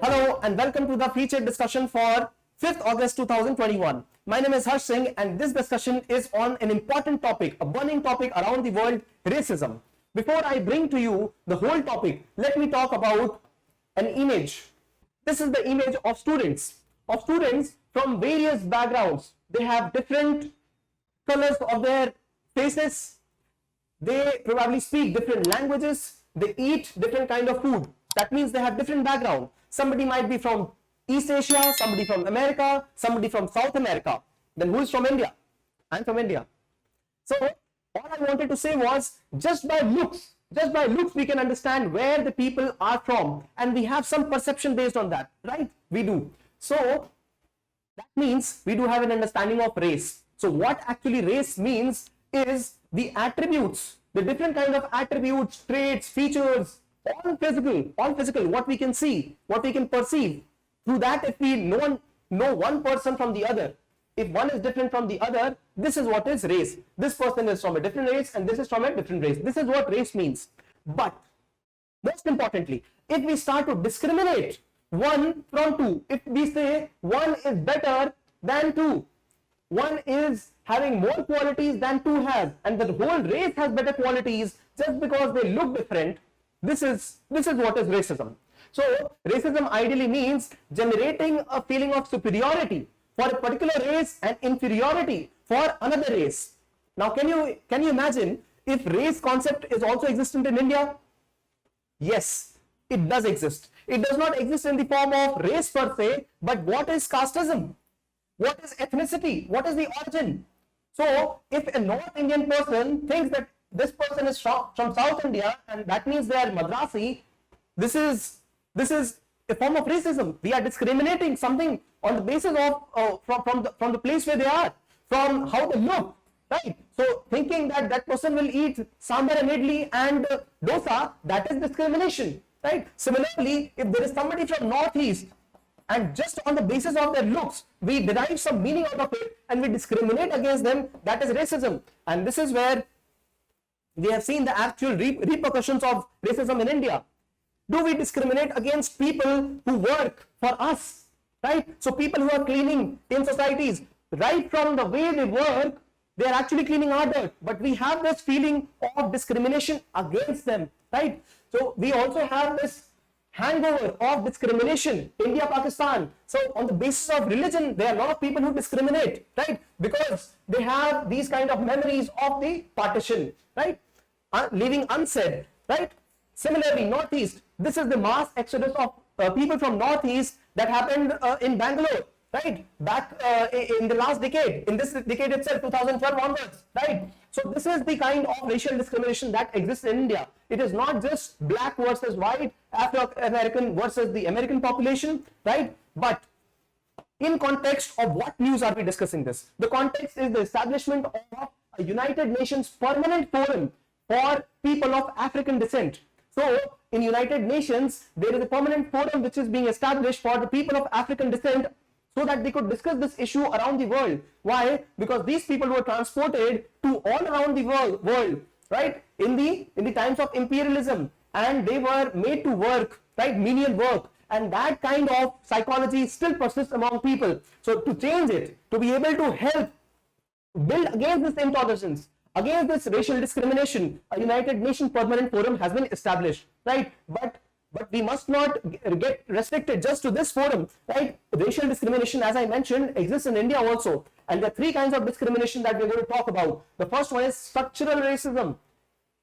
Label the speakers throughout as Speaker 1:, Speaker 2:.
Speaker 1: Hello and welcome to the featured discussion for 5th August 2021. My name is Harsh Singh and this discussion is on an important topic, a burning topic around the world, racism. Before I bring to you the whole topic, let me talk about an image. This is the image of students from various backgrounds. They have different colors of their faces. They probably speak different languages. They eat different kind of food. That means they have different background. Somebody might be from East Asia, somebody from America, somebody from South America. Then who is from India? I'm from India. So all I wanted to say was just by looks we can understand where the people are from, and we have some perception based on that, right? We do. So that means we do have an understanding of race. So what actually race means is the attributes, the different kind of attributes, traits, features, all physical, what we can see, what we can perceive. Through that, if we know one person from the other, if one is different from the other, this is what is race. This person is from a different race and this is from a different race. This is what race means. But most importantly, if we start to discriminate one from two, if we say one is better than two, one is having more qualities than two has, and the whole race has better qualities just because they look different, this is what is racism. So racism ideally means generating a feeling of superiority for a particular race and inferiority for another race. Now can you imagine if race concept is also existent in India? Yes, it does exist. It does not exist in the form of race per se, but what is casteism? What is ethnicity? What is the origin? So if a North Indian person thinks that this person is from South India and that means they are Madrasi, this is a form of racism. We are discriminating something on the basis of from the place where they are, from how they look, right? So thinking that person will eat sambar and idli and dosa, that is discrimination, right? Similarly, if there is somebody from Northeast and just on the basis of their looks, we derive some meaning out of it and we discriminate against them, that is racism. And this is where we have seen the actual repercussions of racism in India. Do we discriminate against people who work for us, right? So people who are cleaning in societies, right from the way they work, they are actually cleaning our dirt, but we have this feeling of discrimination against them, right? So we also have this hangover of discrimination, India, Pakistan. So on the basis of religion, there are a lot of people who discriminate, right? Because they have these kind of memories of the partition, right? Leaving unsaid, right? Similarly, Northeast, this is the mass exodus of people from Northeast that happened in Bangalore, right? Back in the last decade, in this decade itself, 2012 onwards, right? So this is the kind of racial discrimination that exists in India. It is not just black versus white, Afro-American versus the American population, right? But in context of what news are we discussing this? The context is the establishment of a United Nations Permanent Forum for people of African descent. So in United Nations, there is a permanent forum which is being established for the people of African descent so that they could discuss this issue around the world. Why? Because these people were transported to all around the world, right? In the times of imperialism, and they were made to work, right? Menial work. And that kind of psychology still persists among people. So to change it, to be able to help build against this intolerance, against this racial discrimination, a United Nations Permanent Forum has been established, right? But we must not get restricted just to this forum, right? Racial discrimination, as I mentioned, exists in India also. And there are three kinds of discrimination that we're going to talk about. The first one is structural racism.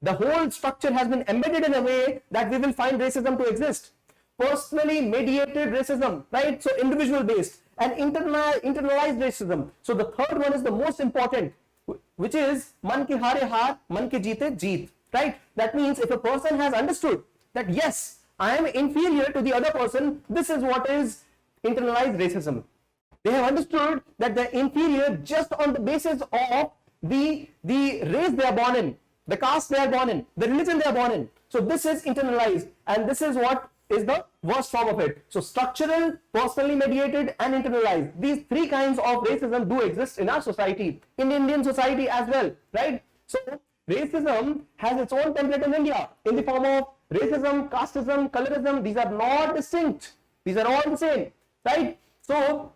Speaker 1: The whole structure has been embedded in a way that we will find racism to exist. Personally mediated racism, right? So individual based, and internalized racism. So the third one is the most important, which is man ke hare haar, man ke jeete jeet, right? That means if a person has understood that yes, I am inferior to the other person, this is what is internalized racism. They have understood that they're inferior just on the basis of the race they are born in, the caste they are born in, the religion they are born in. So this is internalized, and this is what is the worst form of it. So structural, personally mediated, and internalized. These three kinds of racism do exist in our society, in Indian society as well, right? So racism has its own template in India in the form of racism, casteism, colorism. These are not distinct. These are all the same, right? So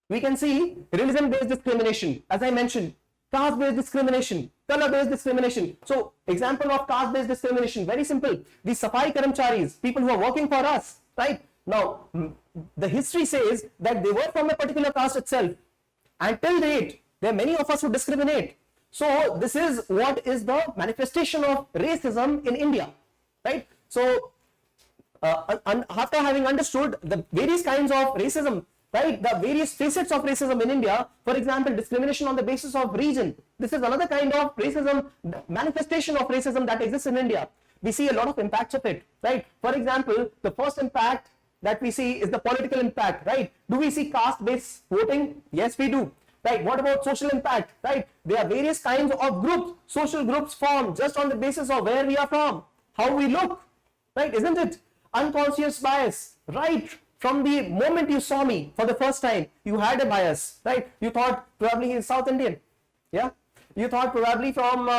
Speaker 1: we can see religion-based discrimination, as I mentioned, caste-based discrimination, color-based discrimination. So example of caste-based discrimination, very simple. The Safai Karamcharis, people who are working for us, right? Now, the history says that they were from a particular caste itself. Until date, there are many of us who discriminate. So this is what is the manifestation of racism in India, right? So after having understood the various kinds of racism, right, the various facets of racism in India, for example, discrimination on the basis of region, this is another kind of racism, manifestation of racism that exists in India. We see a lot of impacts of it, right? For example, the first impact that we see is the political impact, right? Do we see caste-based voting? Yes, we do. Right, what about social impact, right? There are various kinds of groups, social groups formed just on the basis of where we are from, how we look, right? Isn't it? Unconscious bias, right? From the moment you saw me for the first time, you had a bias, right? You thought probably he's South Indian, yeah? You thought probably from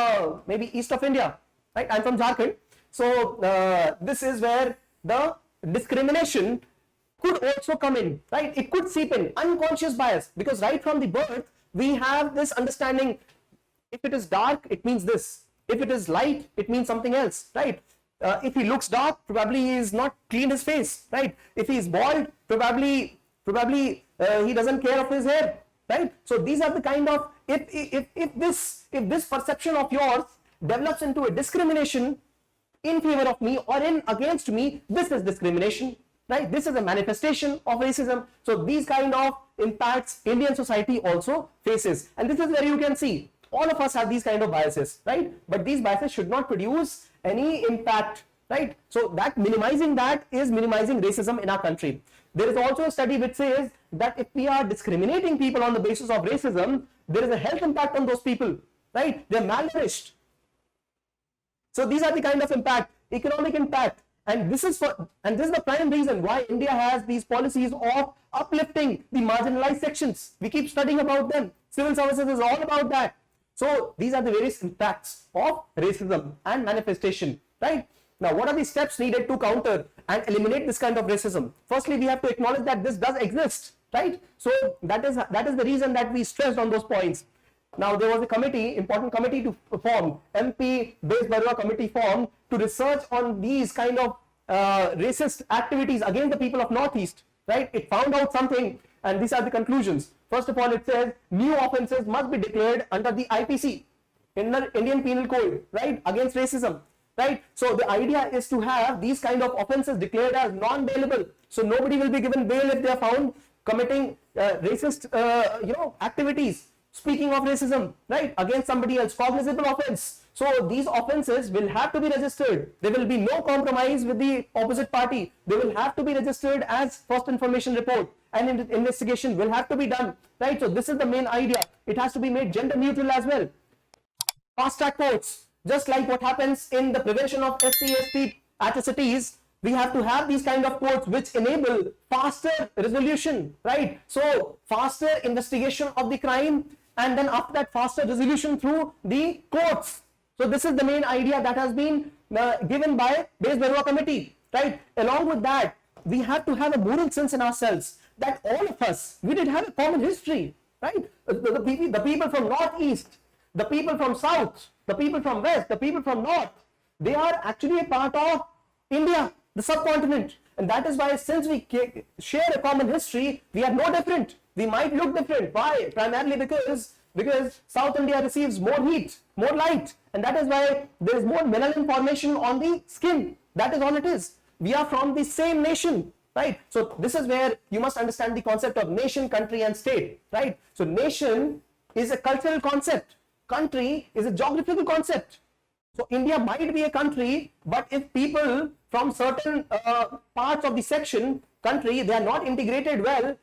Speaker 1: maybe east of India, right? I'm from Jharkhand. So this is where the discrimination could also come in, right? It could seep in, unconscious bias, because right from the birth, we have this understanding. If it is dark, it means this. If it is light, it means something else, right? If he looks dark, probably he is not cleaned his face, right? If he is bald, probably he doesn't care of his hair, right? So these are the kind of, if this perception of yours develops into a discrimination in favor of me or in against me, this is discrimination. Right? This is a manifestation of racism. So these kind of impacts Indian society also faces. And this is where you can see all of us have these kind of biases, right? But these biases should not produce any impact, right? So that minimizing that is minimizing racism in our country. There is also a study which says that if we are discriminating people on the basis of racism, there is a health impact on those people, right? They're malnourished. So these are the kind of impact, economic impact. And this is the prime reason why India has these policies of uplifting the marginalized sections. We keep studying about them. Civil services is all about that. So these are the various impacts of racism and manifestation, right? Now, what are the steps needed to counter and eliminate this kind of racism? Firstly, we have to acknowledge that this does exist, right? So that is the reason that we stressed on those points. Now, there was a committee, important committee to form, MP Bez Barua committee formed to research on these kind of racist activities against the people of Northeast, right? It found out something, and these are the conclusions. First of all, it says new offences must be declared under the IPC, in the Indian Penal Code, right, against racism, right? So the idea is to have these kind of offences declared as non-bailable. So nobody will be given bail if they are found committing racist, activities. Speaking of racism, right, against somebody else, cognizable offense. So these offenses will have to be registered. There will be no compromise with the opposite party. They will have to be registered as first information report, and investigation will have to be done, right? So this is the main idea. It has to be made gender neutral as well. Fast track courts, just like what happens in the prevention of SC/ST atrocities, we have to have these kind of courts which enable faster resolution, right? So faster investigation of the crime, and then after that faster resolution through the courts. So this is the main idea that has been given by Bez Barua committee, right? Along with that, we have to have a moral sense in ourselves that all of us, we did have a common history, right? The people from Northeast, the people from South, the people from West, the people from North, they are actually a part of India, the subcontinent. And that is why, since we share a common history, we are no different. We might look different. Why? Primarily because South India receives more heat, more light, and that is why there is more melanin formation on the skin. That is all it is. We are from the same nation, right? So this is where you must understand the concept of nation, country, and state, right? So nation is a cultural concept. Country is a geographical concept. So India might be a country, but if people from certain parts of the country, they are not integrated well,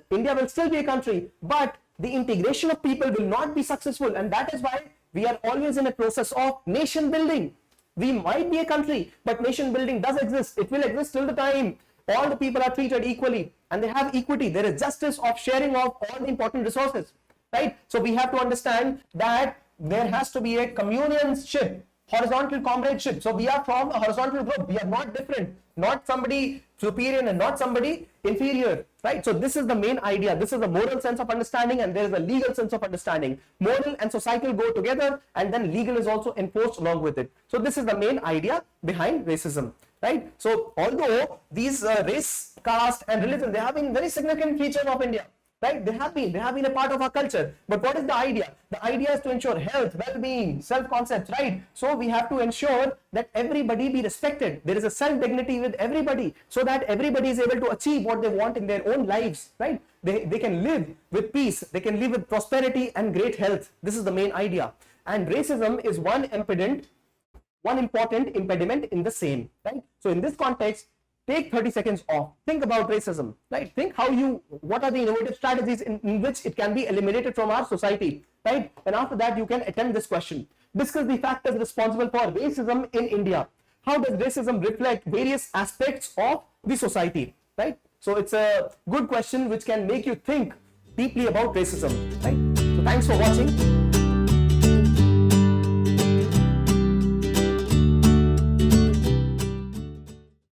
Speaker 1: India will still be a country, but the integration of people will not be successful, and that is why we are always in a process of nation building. We might be a country, but nation building does exist. It will exist till the time all the people are treated equally and they have equity. There is justice of sharing of all the important resources, right? So we have to understand that there has to be a companionship, horizontal comradeship. So we are from a horizontal group. We are not different, not somebody superior and not somebody inferior, right? So this is the main idea. This is the moral sense of understanding, and there is a legal sense of understanding. Moral and societal go together, and then legal is also enforced along with it. So this is the main idea behind racism, right? So although these race, caste and religion, they have been very significant features of India, right? They have been a part of our culture. But what is the idea? The idea is to ensure health, well-being, self-concepts, right? So we have to ensure that everybody be respected. There is a self-dignity with everybody, so that everybody is able to achieve what they want in their own lives, right? They can live with peace, they can live with prosperity and great health. This is the main idea. And racism is one important impediment in the same, right? So in this context, take 30 seconds off. Think about racism, right? Think what are the innovative strategies in which it can be eliminated from our society, right? And after that, you can attempt this question. Discuss the factors responsible for racism in India. How does racism reflect various aspects of the society, right? So it's a good question which can make you think deeply about racism, right? So thanks for watching.